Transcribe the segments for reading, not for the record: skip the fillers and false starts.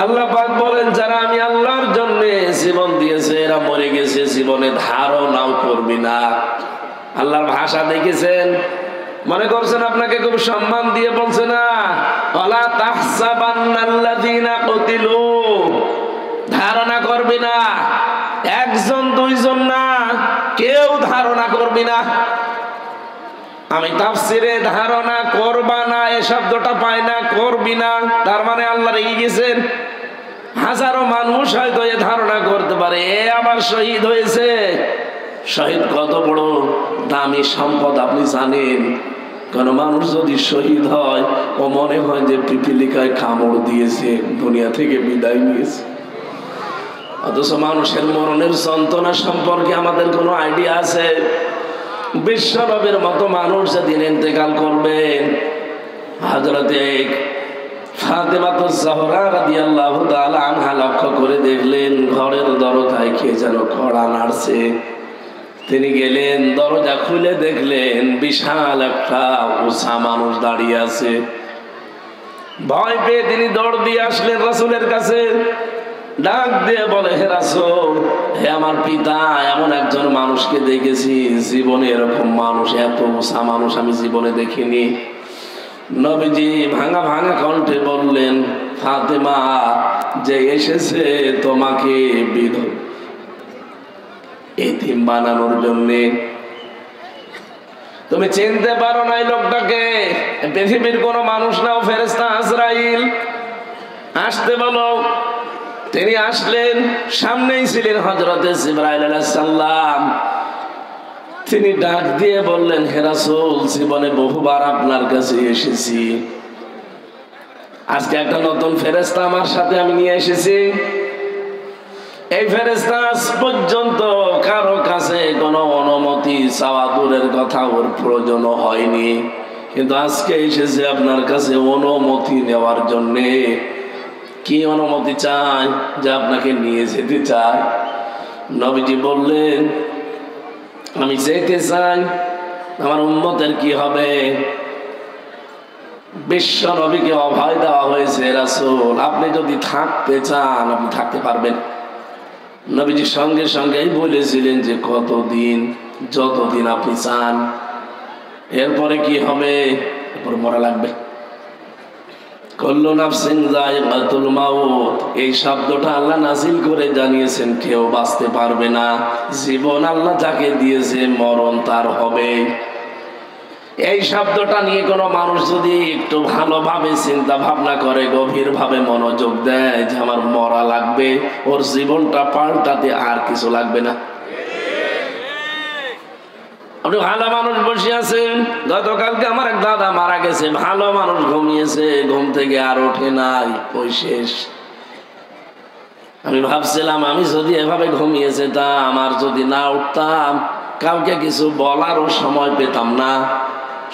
আল্লাহ পাক বলেন যারা আমি আল্লাহর জন্য জীবন দিয়েছে এরা মরে গেছে, জীবনে ধারণাও করবি না। আল্লাহর ভাষা দেখেছেন? মনে করছেন আপনাকে খুব সম্মান দিয়ে বলছে না, ওয়ালা তাহসাবান্নাল্লাযীনা কুতিলু, ধারণা করবি না। একজন দুইজন না, কেউ ধারণা করবি না। আমি তাফসিরে ধারণা করবা না এই শব্দটা পাই না, করবি না তার মানে আল্লাহ রেগে গেছেন। হাজারো মানুষ হয়তো এ ধারণা করতে পারে এ আবার শহীদ হয়েছে। শহীদ কত বড় দামি সম্পদ আপনি জানেন? কোন মানুষ যদি শহীদ হয় ও মনে হয় যে পিপিলিকায় কামড় দিয়েছে, দুনিয়া থেকে বিদায় নিয়েছে। অথচ মানুষের মরণের যন্ত্রণা সম্পর্কে আমাদের কোনো আইডিয়া আছে? বিশ্ব নবীর মতো মানুষ যেদিন ইন্তেকাল করবেন, হযরতে ফাতেমাতুজ জাহরা রাদিয়াল্লাহু তাআলা আনহা লক্ষ্য করে দেখলেন ঘরের দরজায় কে যেন কড়া নাড়ছে। তিনি গেলেন, দরজা খুলে দেখলেন বিশাল একটা উঁচা মানুষ দাঁড়িয়ে আছে। ভয় পেয়ে তিনি দৌড় দিয়ে আসলেন রাসূলের কাছে, ডাক দিয়ে বলে, হে রাসূল, হে আমার পিতা, এমন একজন মানুষকে দেখেছি, জীবনে এরকম মানুষ, এত উঁচা মানুষ আমি জীবনে দেখিনি। নবীজি ভাঙা ভাঙা কণ্ঠে বললেন, ফাতেমা, যে এসেছে তোমাকে এতিম বানানোর জন্যে, তুমি চিনতে পারো না এই লোকটাকে? পৃথিবীর কোন মানুষ নাও, ফেরেশতা আজরাইল, আসতে বলো। তিনি আসলেন, সামনেই ছিলেন হযরতে জিবরাইল আলাইহিস সালাম। তিনি ডাক দিয়ে বললেন, হে রাসূল, জীবনে বহুবার আপনার কাছে এসেছি, আজকে একটা নতুন ফেরেশতা আমার সাথে আমি নিয়ে এসেছি। এই ফেরেশতা আজ পর্যন্ত কারো কাছে কোনো অনুমতি চাওয়া দূরের কথা, ওর প্রয়োজন হয়নি, কিন্তু আজকে এসেছে আপনার কাছে অনুমতি নেওয়ার জন্যে। কি অনুমতি চাই? যে আপনাকে নিয়ে যেতে চাই। নবীজি বললেন, আমি যেতে চাই, আমার উম্মতের কি হবে? বিশ্ব নবীকে অভয় দেওয়া হয়েছে, রাসূল আপনি যদি থাকতে চান আপনি থাকতে পারবেন। নবীজি সঙ্গে সঙ্গেই বলেছিলেন যে কতদিন? যতদিন আপনি চান। এরপরে কি হবে? এরপর মরা লাগবে। কুল্লু নাফসিন যায়িকাতুল মাউত, এই শব্দটা আল্লাহ নাযিল করে জানিয়েছেন কেউ বাঁচতে পারবে না। জীবন আল্লাহ যাকে দিয়েছে মরণ তার হবে। এই শব্দটা নিয়ে কোনো মানুষ যদি একটু ভালোভাবে চিন্তা ভাবনা করে, গভীরভাবে মনোযোগ দেয় যে আমার মরা লাগবে, ওর জীবনটা পাল্টাতে আর কিছু লাগবে না। আপনি ভালো মানুষ বসে আছেন, গতকালকে আমার এক দাদা মারা গেছে, ভালো মানুষ ঘুমিয়েছে, ঘুম থেকে আর ওঠে নাই, ওই শেষ। আমি ভাবছিলাম আমি যদি এভাবে ঘুমিয়ে যেতাম, আমার যদি না উঠতাম, কাউকে কিছু বলারও সময় পেতাম না।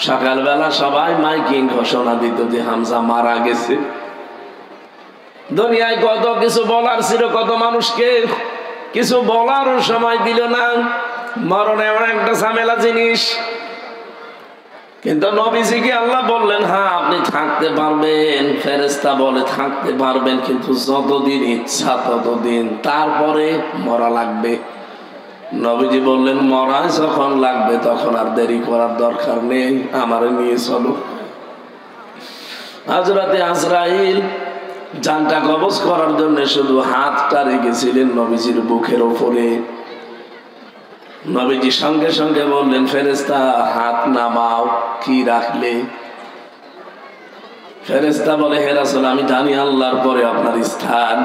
সকালবেলা সবাই মাইকিং ঘোষণা দিত যে হামজা মারা গেছে। দুনিয়ায় কত কিছু বলার ছিল, কত মানুষকে কিছু বলারও সময় দিল না। মরণ এমন একটা ঝামেলা জিনিস। কিন্তু নবীজিকে আল্লাহ বললেন, হ্যাঁ আপনি থাকতে পারবেন। ফেরেশতা বলে থাকতে পারবেন, কিন্তু যতদিন ইচ্ছা ততদিন, তারপরে মরা লাগবে। নবীজি বললেন, মরা যখন লাগবে তখন আর দেরি করার দরকার নেই, আমারে নিয়ে চলো। হযরতে আজরাইল জানটা কবজ করার জন্য শুধু হাতটা রেখেছিলেন নবীজির বুকের উপরে। নবীজি সঙ্গে সঙ্গে বললেন, ফেরেশতা হাত নামাও। কি রাখলে? ফেরেশতা বলে, হে রাসূল, আমি জানি আল্লাহর পরে আপনার স্থান।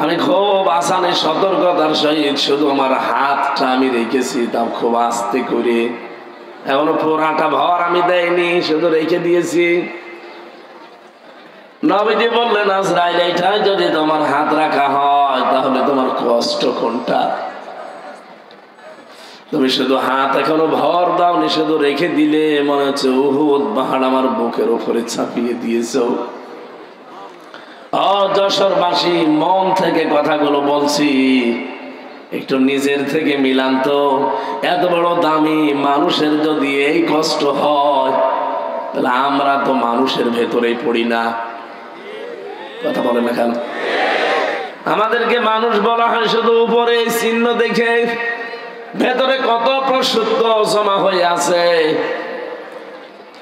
আমি খুব আসানে সতর্কতার সহিত শুধু আমার হাতটা আমি রেখেছি, তাও খুব আস্তে করে, এখনো পুরাটা ভর আমি দেয়নি, শুধু রেখে দিয়েছি। নবীজি বললেন, আজরাইল, এইটা যদি তোমার হাত রাখা হয় তাহলে তোমার কষ্ট কোনটা? তুমি শুধু হাত এখনো ভর দাওনি, শুধু রেখে দিলে মনে হচ্ছে উহুদ পাহাড় আমার বুকের উপরে চাপিয়ে দিয়েছো। যশোরবাসী, মন থেকে কথাগুলো বলছি, একটু নিজের থেকে মিলান তো। এত বড় দামি মানুষের যদি এই কষ্ট হয়, তাহলে আমরা তো মানুষের ভেতরেই পড়ি না। কথা বলেন না কেন? আমাদেরকে মানুষ বলা হয় শুধু উপরে চিহ্ন দেখে, ভেতরে কত প্রসূত জমা হয়ে আছে।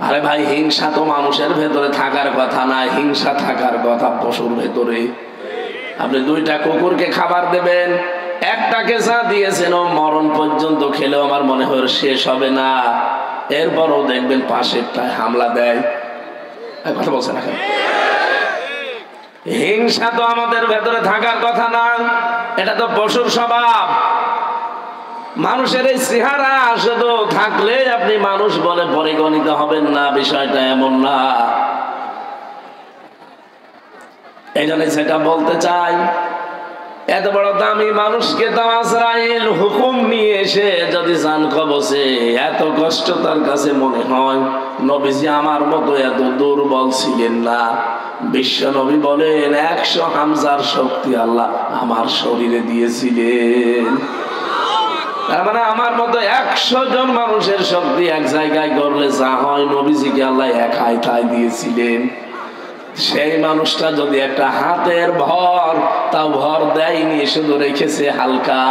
আরে ভাই, হিংসা তো মানুষের ভেতরে থাকার কথা না, হিংসা থাকার কথা পশুর ভেতরে। আপনি দুইটা কুকুরকে খাবার দেবেন, একটাকে যা দিয়েছেন ও মরণ পর্যন্ত খেলেও আমার মনে হয় শেষ হবে না, এরপরও দেখবেন পাশেরটায় হামলা দেয়। কথা বলছে না? হিংসা তো আমাদের ভেতরে থাকার কথা না, এটা তো পশুর স্বভাব। মানুষের এই চেহারা শুধু থাকলে আপনি মানুষ বলে পরিগণিত হবেন না, বিষয়টা এমন না। এই জন্য সেটা বলতে চাই, এত বড় দামি মানুষকে তো আজরাইল হুকুম নিয়ে এসে যদি জান কবছে, এত কষ্ট তার কাছে মনে হয়। নবীজি আমার মতো এত দুর্বল ছিলেন না। বিশ্ব নবী বলেন 100 হামজার শক্তি আল্লাহ আমার শরীরে দিয়েছিলেন। তার মানে আমার মতো 100 জন মানুষের শক্তি এক জায়গায় করলে যা হয়, নবীজিকে আল্লাহ একাই তাই দিয়েছিলেন। সেই মানুষটা যদি একটা হাতের ভর তাও ভর দেয়নি, শুধু রেখেছে হালকা,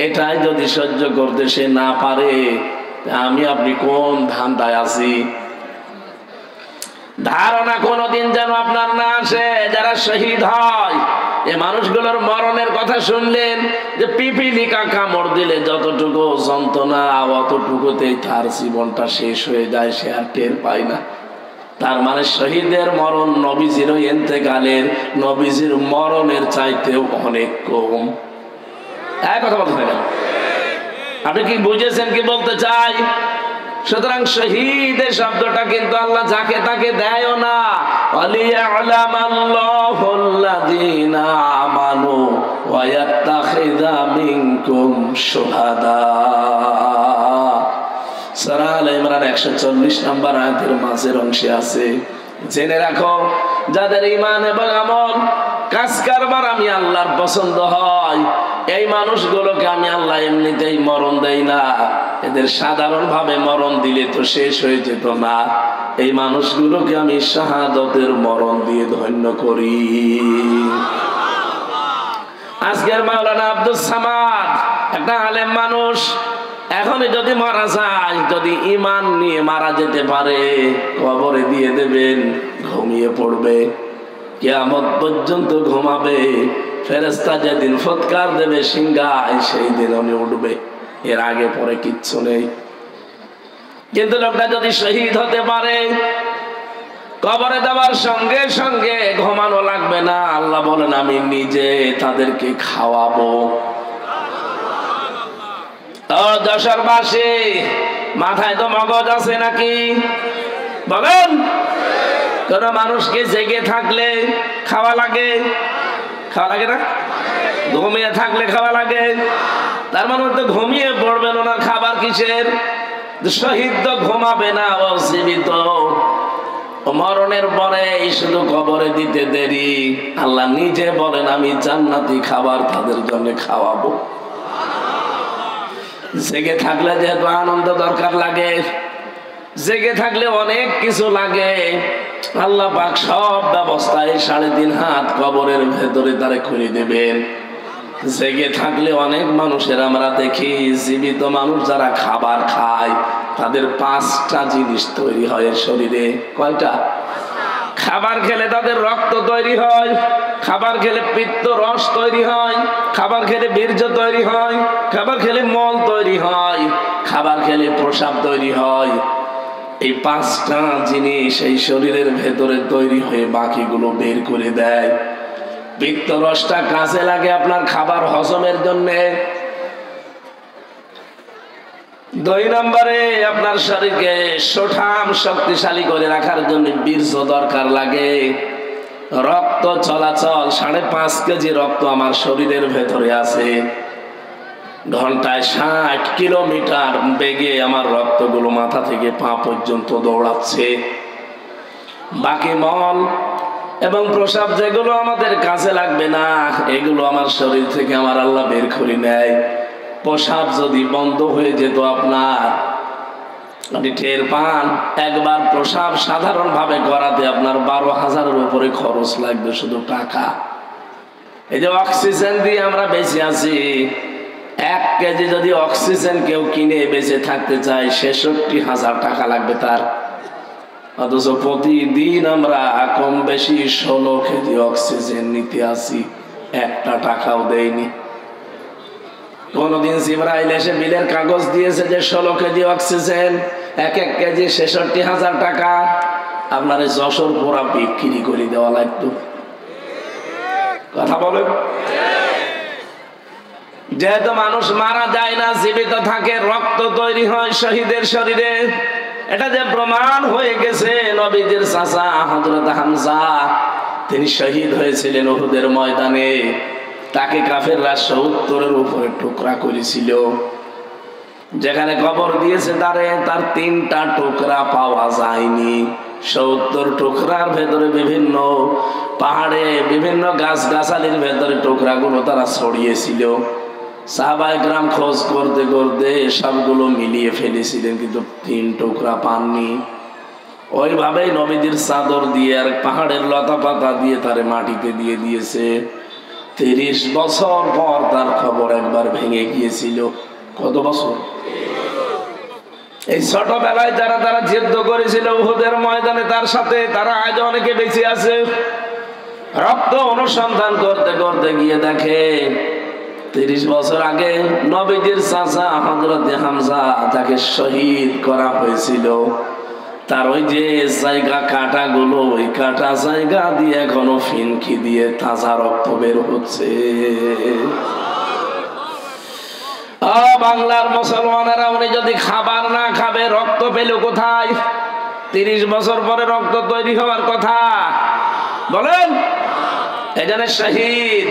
এটাই যদি সহ্য করতে সে না পারে, আমি আপনি কোন ধান্দায় আছি? ধারণা কোনদিন যেন আপনার না আসে যারা শহীদ হয়, এই মানুষগুলোর মরণের কথা শুনলেন যে পিপিলিকা কামড় দিলে যতটুকু যন্ত্রণা, অতটুকুতেই তার জীবনটা শেষ হয়ে যায়, সে আর টের পায় না। তার মানে শহীদের মরণ নবীজির ইন্তেকালের, নবীজির মরণের চাইতেও অনেক কম। কথা বলতে থাকেন, আপনি কি বুঝেছেন কি বলতে চাই? সুতরাং শহীদের শব্দটা কিন্তু আল্লাহ যাকে তাকে দেয়ও না। ওয়ালিয়ালামাল্লাহুল্লাযীনা আমানু ওয়া ইয়াত্তাখিযা মিনকুম শুহাদা। সূরা আলে ইমরান 140 নম্বর আয়াতের মাঝের অংশে আছে, জেনে রাখো যাদের ঈমান এবং আমল কাজ কারবার আমি আল্লাহর পছন্দ হয়, এই মানুষগুলোকে আমি আল্লাহ এমনিতেই মরণ দেই না। এদের সাধারণ ভাবে মরণ দিলে তো শেষ হয়ে যেত না, এই মানুষগুলোকে আমি শাহাদাতের মরণ দিয়ে ধন্য করি। আজকের মাওলানা আব্দুল সামাদ একটা আলেম মানুষ, এখনই যদি মারা যায়, যদি ঈমান নিয়ে মারা যেতে পারে, কবরে দিয়ে দেবেন, ঘুমিয়ে পড়বে, কিয়ামত পর্যন্ত ঘুমাবে। ফেরেশতা যেদিন ফুৎকার দেবে সিংহায়, সেই দিন উনি উঠবে, এর আগে পরে কিচ্ছু নেই। কিন্তু লোকটা যদি শহীদ হতে পারে, কবরে দেওয়ার সঙ্গে সঙ্গে ঘুমানো লাগবে না। আল্লাহ বলেন আমি নিজে তাদেরকে খাওয়াবো। যশোরবাসী, মাথায় তো মগজ আছে নাকি বলেন? কোন মানুষকে জেগে থাকলে খাওয়া লাগে? খাওয়া লাগে না? ঘুমিয়ে থাকলে খাওয়া লাগে। তার মানে তো ঘুমিয়ে পড়বেন, ওনার খাবার কিসের? শহীদ তো ঘুমাবে না, ও জীবিত। মরণের পরে শুধু কবরে দিতে দেরি। আল্লাহ নিজে বলেন আমি জান্নাতি খাবার তাদের জন্য খাওয়াবো। জেগে থাকলে যেহেতু আনন্দ দরকার লাগে, জেগে থাকলে অনেক কিছু লাগে। আল্লাহ পাক সব ব্যবস্থায় 3.5 হাত কবরের ভেতরে তারে খুলে দেবেন। জেগে থাকলে অনেক মানুষের আমরা দেখি, জীবিত মানুষ যারা খাবার খায়, তাদের 5টা জিনিস তৈরি হয় শরীরে। কয়টা? খাবার খেলে তাদের রক্ত তৈরি হয়, খাবার খেলে পিত্ত রস তৈরি হয়, খাবার খেলে বীর্য তৈরি হয়, খাবার খেলে মল তৈরি হয়, খাবার খেলে প্রস্রাব তৈরি হয়। এই 5টা জিনিস এই শরীরের ভেতরে তৈরি হয়ে বাকিগুলো বের করে দেয়। পিত্ত রসটা কাজে লাগে আপনার খাবার হজমের জন্যে। 2 নম্বরে আপনার শরীরকে সুঠাম শক্তিশালী করে রাখার জন্য বীর্য দরকার লাগে। রক্ত চলাচল, 5.5 কেজি রক্ত আমার শরীরের ভেতরে আছে। ঘন্টায় 60 কিলোমিটার বেগে আমার রক্তগুলো মাথা থেকে পা পর্যন্ত দৌড়াচ্ছে। বাকি মল এবং প্রস্রাব যেগুলো আমাদের কাজে লাগবে না, এগুলো আমার শরীর থেকে আমার আল্লাহ বের করে নেয়। প্রস্রাব যদি বন্ধ হয়ে যেত আপনার, আপনি টের পান একবার প্রসাব সাধারণভাবে করাতে আপনার 12,000-এর উপরে খরচ লাগবে শুধু টাকা। এই যে অক্সিজেন দিয়ে আমরা বেঁচে আছি, 1 কেজি যদি অক্সিজেন কেউ কিনে বেঁচে থাকতে চায় 66,000 টাকা লাগবে তার। অথচ প্রতিদিন আমরা কম বেশি 16 কেজি অক্সিজেন নিতে আসি, 1 টাকাও দেয়নি। কোনদিন জিবরাইল এসে বিলের কাগজ দিয়েছে যে 16 কেজি অক্সিজেন 1 কেজি 66,000 টাকা? আপনার এই যশোর পোড়া বিক্রি করে দেওয়া লাগতো। কথা বলেন। যেহেতু মানুষ মারা যায় না, জীবিত থাকে, রক্ত তৈরি হয় শহীদের শরীরে, এটা যে প্রমাণ হয়ে গেছে। নবীদের চাচা হযরত হামজা তিনি শহীদ হয়েছিলেন উহুদের ময়দানে। তাকে কাফেররা 70-এর উপরে টুকরা করেছিল। যেখানে কবর দিয়েছে তার 3টা টুকরা পাওয়া যায়নি। 70 টুকরার ভেতরে বিভিন্ন পাহাড়ে বিভিন্ন গাছগাছালির ভেতরে টুকরাগুলো তারা ছড়িয়েছিল। সাহাবায়ে কেরাম খোঁজ করতে করতে সবগুলো মিলিয়ে ফেলেছিলেন, কিন্তু 3 টুকরা পাননি। ওইভাবেই নবীদের চাদর দিয়ে আর পাহাড়ের লতা পাতা দিয়ে তারে মাটিতে দিয়ে দিয়েছে। 30 বছর পর তার খবর একবার ভেঙে গিয়েছিল। কত বছর? এই ছোটবেলায় তারা যুদ্ধ করেছিল উহুদের ময়দানে তার সাথে, তারা আজ অনেকে বেঁচে আছে। রক্ত অনুসন্ধান করতে করতে গিয়ে দেখে 30 বছর আগে নবীজির চাচা হযরত হামজা যাকে শহীদ করা হয়েছিল, তার ওই যে জায়গা কাটাগুলো, ওই কাটা জায়গা দিয়ে এখনো ফিনকি দিয়ে তাজা রক্ত বের হচ্ছে। বাংলার মুসলমানেরা উনি যদি খাবার না খাবে রক্ত পেল কোথায়? 30 বছর পরে রক্ত তৈরি হওয়ার কথা বলেন। এখানে শহীদ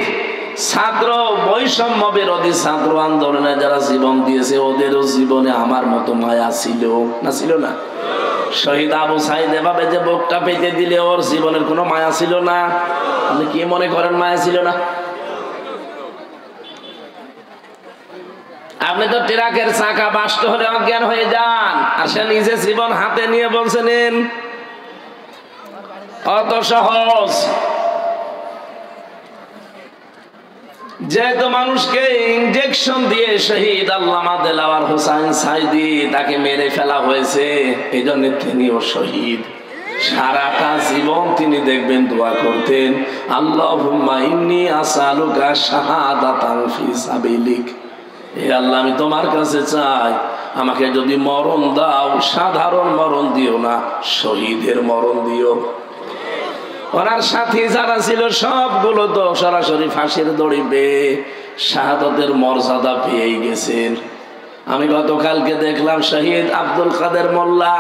ছাত্র বৈষম্য বিরোধী ছাত্র আন্দোলনে যারা জীবন দিয়েছে ওদেরও জীবনে আমার মতো মায়া ছিল না? ছিল না? শহীদ আবু সাইদ এভাবে যে বুকটা পেতে দিলে ওর জীবনের কোনো মায়া ছিল না? আপনি কি মনে করেন মায়া ছিল না? আপনি তো ট্রাকের চাকা বাস্ট হলে অজ্ঞান হয়ে যান, আর সে নিজে জীবন হাতে নিয়ে বলছেন অত সহজ। যেহেতু মানুষকে ইনজেকশন দিয়ে শহীদ আল্লামা দেলাওয়ার হোসাইন সাইদি তাকে মেরে ফেলা হয়েছে, এই জন্য তিনিও শহীদ। সারাটা জীবন তিনি দেখবেন দোয়া করতেন, আল্লাহুম্মা ইন্নী আসআলুকা শাহাদাতান ফি সাবিলিক। হে আল্লাহ, আমি তোমার কাছে চাই আমাকে যদি মরণ দাও সাধারণ মরণ দিও না, শহীদের মরণ দিও। ওনার সাথী যারা ছিল সবগুলো তো সরাসরি ফাঁসির দড়ি বেয়ে শাহাদতের মর্যাদা পেয়ে গেছেন। আমি গতকালকে দেখলাম শহীদ আব্দুল কাদের মোল্লা,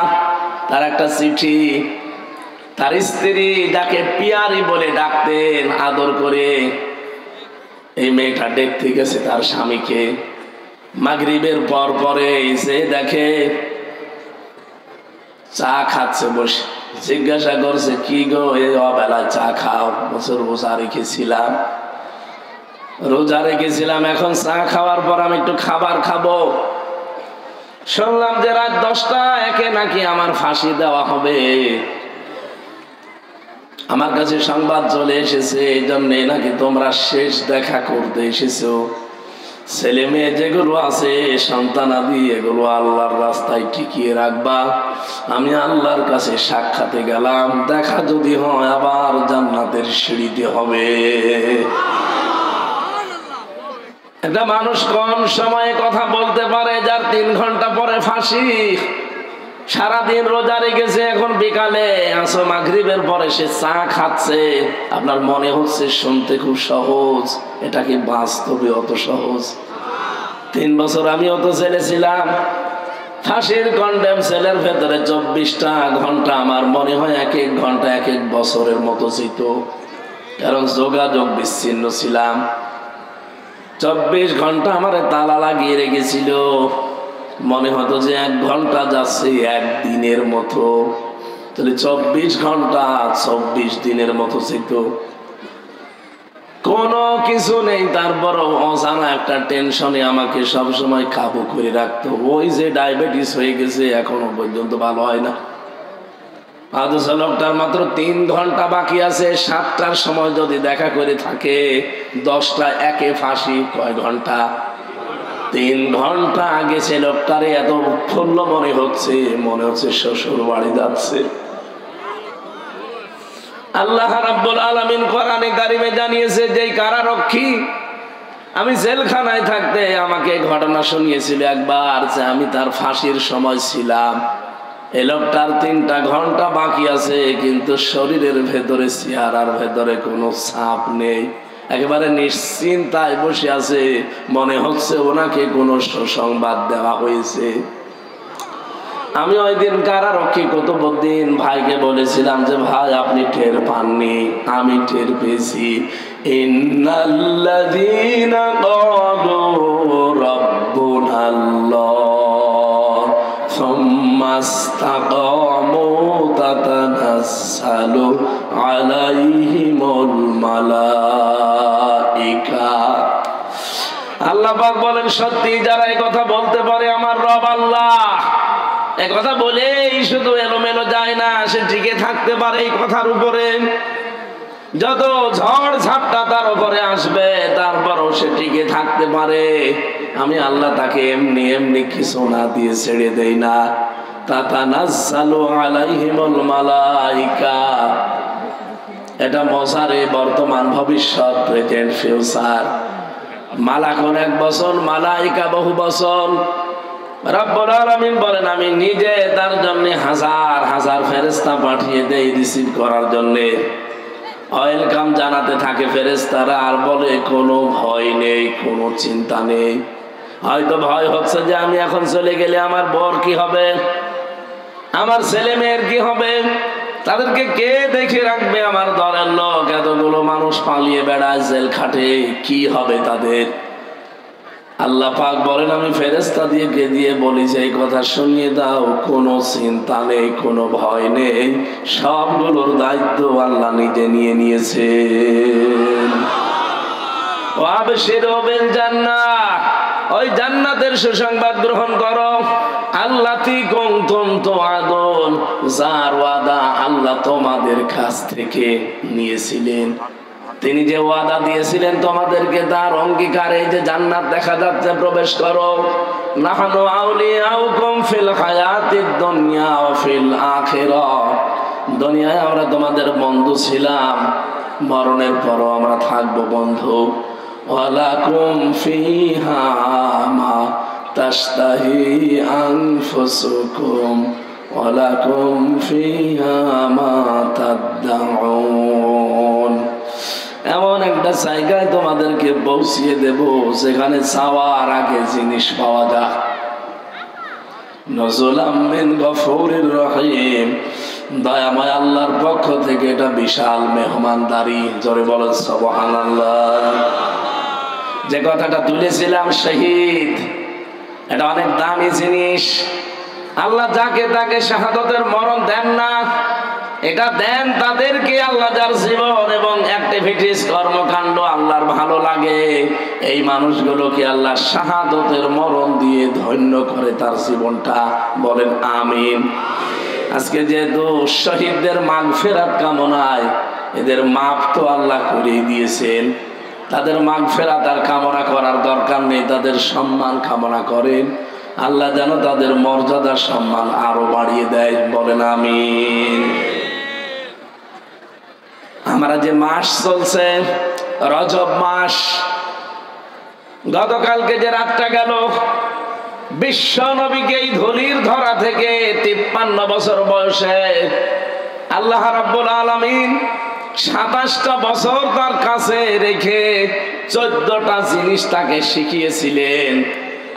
তার একটা চিঠি, তার স্ত্রী যাকে পিয়ারি বলে ডাকতেন আদর করে, এই মেয়েটা দেখতে গেছে তার স্বামীকে। মাগরিবের পর পরে এসে দেখে চা খাচ্ছে বসে। জিজ্ঞাসা করছে, কি গো এই অবেলা চা খাও? বছর রোজা রেখেছিলাম, এখন চা খাওয়ার পর আমি একটু খাবার খাবো। শুনলাম যে রাত 10টা একে নাকি আমার ফাঁসি দেওয়া হবে। আমার কাছে সংবাদ চলে এসেছে, এই জন্যে নাকি তোমরা শেষ দেখা করতে এসেছো। ছেলে মেয়ে যেগুলো আছে সন্তানাদি এগুলো আল্লাহর রাস্তায় টিকিয়ে রাখবা। আমি আল্লাহর কাছে সাক্ষাতে গেলাম, দেখা যদি হয় আবার জান্নাতের সিঁড়িতে হবে। একটা মানুষ কম সময়ে কথা বলতে পারে যার 3 ঘন্টা পরে ফাঁসি। সারাদিন রোজা রেখেছে, এখন বিকালে আসো মাগরিবের পরে সে চা খাচ্ছে। আপনার মনে হচ্ছে শুনতে খুব সহজ, এটা কি বাস্তবে অত সহজ? 3 বছর আমি অত ছেলে ছিলাম, ফাঁসির কন্ডেম সেলের ভেতরে 24টা ঘন্টা আমার মনে হয় এক এক ঘন্টা এক এক বছরের মতো ছিল, কারণ যোগাযোগ বিচ্ছিন্ন ছিলাম। 24 ঘন্টা আমার তালা লাগিয়ে রেখেছিল, মনে হতো যে 1 ঘন্টা যাচ্ছে 1 দিনের মতো, তাহলে 24 ঘন্টা 24 দিনের মতো ছিল। কোন কোনো কিছু নেই, তারপরও অজানা একটা টেনশনে আমাকে সবসময় কাবু করে রাখতো। ওই যে ডায়াবেটিস হয়ে গেছে, এখনো পর্যন্ত ভালো হয় না। অথচ লোকটার মাত্র 3 ঘন্টা বাকি আছে। 7টার সময় যদি দেখা করে থাকে, 10টা একে ফাঁসি। কয় ঘন্টা? 3 ঘন্টা আগে সে লোকটারে এত উৎফুল্ল মনে হচ্ছে শ্বশুর বাড়ি যাচ্ছে। আল্লাহ রাব্বুল আলামিন কোরআনে কারিমে জানিয়েছে, যে কারারক্ষী আমি জেলখানায় থাকতে আমাকে ঘটনা শুনিয়েছিল একবার, যে আমি তার ফাঁসির সময় ছিলাম। এই লোকটার 3টা ঘন্টা বাকি আছে, কিন্তু শরীরের ভেতরে, চেহারার ভেতরে কোনো ছাপ নেই, একেবারে নিশ্চিন্তায় বসে আছে। মনে হচ্ছে ওনাকে কোনো সুসংবাদ দেওয়া হয়েছে। আমি ওই দিন কারারক্ষী কুতুবউদ্দিন ভাইকে বলেছিলাম যে ভাই, আপনি টের পাননি, আমি টের পেয়েছি। ইন্নাল্লাযীনা ক্বালু রাব্বুনাল্লাহ সুম্মা ইসতাকামু তাতানাজ্জালু আলাইহিমুল মালাইকা। আল্লাহ পাক বলেন, সত্যি যারা এই কথা বলতে পারে আমার রব আল্লাহ, এই কথা বলেই শুধু এলোমেলো যায় না, সে টিকে থাকতে পারে এই কথার উপরে। যত ঝড় ঝাপটা তার উপরে আসবে, তারপরও সে টিকে থাকতে পারে। আমি আল্লাহ তাকে এমনি এমনি কিছু না দিয়ে ছেড়ে দেই না। তাতানাজ্জালু আলাইহিমুল মালাইকা, এটা মজারে বর্তমান ভবিষ্যৎ, প্রেজেন্ট ফিউচার। মালাকুন 1 বছর, মালাইকা বহু বছর। রব্বুল আলামিন বলেন, আমি নিজে তার জন্য হাজার হাজার ফেরেশতা পাঠিয়ে দেই রিসিভ করার জন্য। ওয়েলকাম জানাতে থাকে ফেরেশতারা, আর বলে কোনো ভয় নেই, কোনো চিন্তা নেই। হয়তো ভয় হচ্ছে যে আমি এখন চলে গেলে আমার বর কি হবে, আমার ছেলে মেয়ের কি হবে, তাদেরকে কে দেখে রাখবে, আমার দলের লোক এতগুলো মানুষ পালিয়ে বেড়ায় জেল খাটে, কি হবে তাদের। আল্লাহ পাক বলেন, আমি ফেরেশতা দিয়ে বলি যে এই কথা শুনিয়ে দাও, কোনো চিন্তা নেই, কোনো ভয় নেই, সবগুলোর দায়িত্ব আল্লাহ নিজে নিয়ে নিয়েছেন। ওয়াবশিরু বিল জান্নাহ, ওই জান্নাতের সুসংবাদ গ্রহণ করো। আল্লাতী কুনতুম তুআদুন, যার ওয়াদা আল্লাহ তোমাদের কাছ থেকে নিয়েছিলেন। তিনি যে ওয়াদা দিয়েছিলেন তোমাদেরকে, তার অঙ্গীকার এই যে জান্নাত দেখা যাচ্ছে, প্রবেশ করো। নাহনু আউলিয়াউকুম ফিল হায়াতিদ দুনিয়া ওয়া ফিল আখিরাহ, দুনিয়ায় আমরা তোমাদের বন্ধু ছিলাম, মরণের পরও আমরা থাকবো বন্ধু। ওয়ালাকুম ফিহা মা তাশতাহি আনফুসুকুম ওয়ালাকুম ফিহা মা তাদউন, এমন একটা জায়গায় তোমাদেরকে পৌঁছিয়ে দেব যেখানে চাওয়ার আগে জিনিস পাওয়া যায়। নজুলাম মিন গফুরির রহিম, দয়াময় আল্লাহর পক্ষ থেকে এটা বিশাল মেহমানদারি। জোরে বলেন সুবহানাল্লাহ। যে কথাটা তুলেছিলাম শহীদ, এটা অনেক দামি জিনিস। আল্লাহ যাকে তাকে শাহাদাতের মরণ দেন না, এটা দেন তাদেরকে আল্লাহ যার জীবন এবং অ্যাক্টিভিটিস, কর্মকাণ্ড আল্লাহর ভালো লাগে, এই মানুষগুলোকে আল্লাহ শাহাদাতের মরণ দিয়ে ধন্য করে তার জীবনটা। বলেন আমিন। আজকে যেহেতু শহীদদের মাগফিরাত কামনায়, এদের মাপ তো আল্লাহ করেই দিয়েছেন, তাদের মাগফিরাত আর কামনা করার দরকার নেই, তাদের সম্মান কামনা করেন। আল্লাহ যেন তাদের মর্যাদা সম্মান আরো বাড়িয়ে দেয়। বলেন আমিন। আমরা যে মাস চলছে রজব মাস, গতকালকে যে রাতটা গেল, বিশ্ব নবীকে এই ধুলির ধরা থেকে 53 বছর বয়সে আল্লাহ রাব্বুল আলামিন 27টা বছর তার কাছে রেখে 14টা জিনিস তাকে শিখিয়েছিলেন,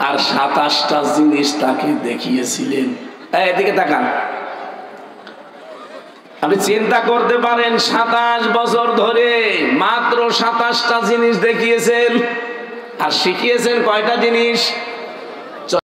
আর 27টা জিনিস তাকে দেখিয়েছিলেন। এদিকে তাকান, আপনি চিন্তা করতে পারেন 27 বছর ধরে মাত্র 27টা জিনিস দেখিয়েছেন, আর শিখিয়েছেন কয়টা জিনিস?